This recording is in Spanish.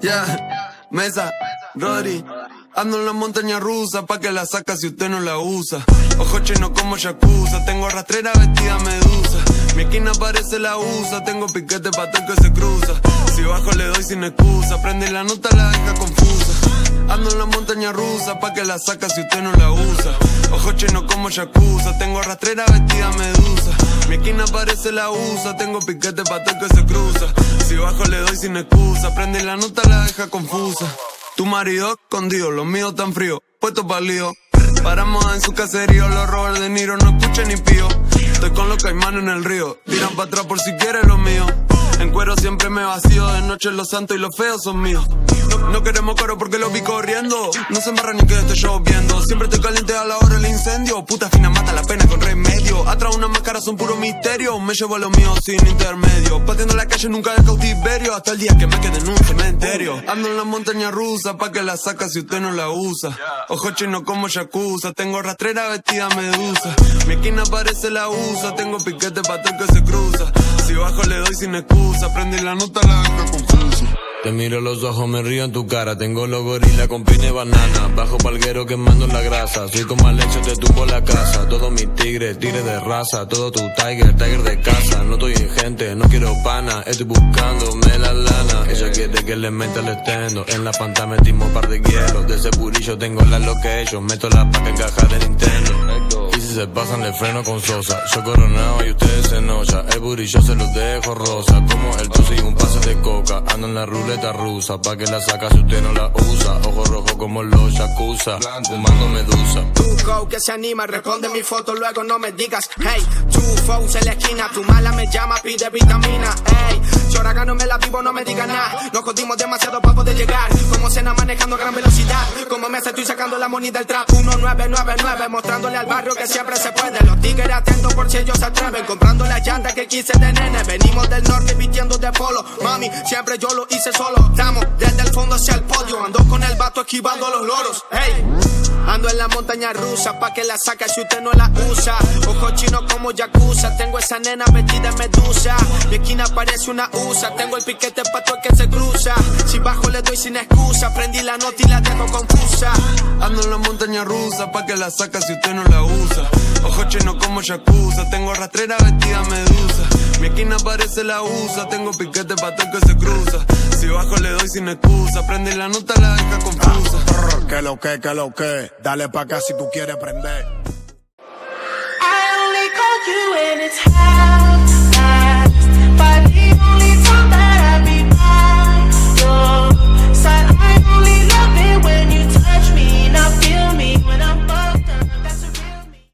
Yeah, Mesa, Rodri. Ando en la montaña rusa pa' que la saca si usted no la usa. Ojo chino como Yakuza, tengo rastrera vestida medusa. Mi esquina parece la usa, tengo piquete pa' todo que se cruza. Si bajo le doy sin excusa, prende la nota la deja confusa. Ando en la montaña rusa pa' que la saca si usted no la usa. Ojo chino como Yakuza, tengo rastrera vestida medusa. Mi esquina parece la usa, tengo piquete pa' todo que se cruza. Si bajo le doy sin excusa, prende la nota la deja confusa. Tu marido escondido, los míos tan fríos, puestos pa'l lío. Paramos en su caserío, los Robert De Niro no escuchan ni pío. Estoy con los caimanes en el río, tiran pa' atrás por si quieres lo mío. En cuero siempre me vacío, de noche los santos y los feos son míos. No queremos coro porque los vi corriendo, no se embarran ni que esté lloviendo. Siempre estoy caliente a la hora del incendio, puta fina mata la pena con remedio. Atrás una máscara son puro misterio, me llevo a los míos sin intermedio. Pateando la calle nunca de cautiverio, hasta el día que me quede en un cementerio. Ando en la montaña rusa pa' que la saca si usted no la usa. Ojo chino como Yakuza, tengo rastrera vestida medusa. Mi esquina parece la usa, tengo piquete pa' todo que se cruza. Si bajo le doy sin excusa, prende la nota la deja confusa. Te miro los ojos, me río en tu cara. Tengo los gorilas con pine banana. Bajo palguero quemando la grasa. Soy como Alex, te tumbo la casa. Todos mis tigres, tigres de raza. Todo tu tiger, tiger de casa. No estoy en gente, no quiero pana. Estoy buscándome la lana. Ella quiere que le meta el estendo. En la pantalla metimos par de hielos. De ese purillo tengo la location. Meto la paca en caja de Nintendo. Y si se pasan le freno con Sosa. Yo coronado y ustedes se enoja. El burillo se los dejo rosa. Como el tuzo y un pase de coca. Ando en la ruleta rusa, pa' que la saca si usted no la usa. Ojo rojo como los Yakuza, fumando medusa. Tu go que se anima, responde mi foto, luego no me digas hey. Tu foes en la esquina, tu mala me llama, pide vitamina. Hey, yo ahora no me la vivo, no me diga nada. Nos jodimos demasiado pa' poder llegar. Como cena manejando a gran velocidad. Como me estoy sacando la moneda del trap. 1999, mostrándole al barrio que siempre se puede. Los tigres atentos por si ellos se atreven. Comprando la llanta que quise de nene. Venimos del norte vistiendo de polo. Mami, siempre yo lo hice solo. Estamos desde el fondo hacia el podio. Ando con el vato esquivando a los loros. Hey, ando en la montaña rusa pa' que la saque si usted no la usa. Ojo chino como Yakuza, tengo esa nena vestida de medusa. Mi esquina parece una usa, tengo el piquete pa' todo el que se cruza. Si bajo le doy sin excusa, prendí la nota y la dejo confusa. Ando en la montaña rusa pa' que la saca si usted no la usa. Ojo chino como Yakuza, tengo rastrera vestida medusa. Mi esquina parece la usa, tengo piquete pa' todo el que se cruza. Si bajo le doy sin excusa, prende la nota la deja confusa. Que lo que, dale pa' acá si tú quieres prender. I only call you when it's high.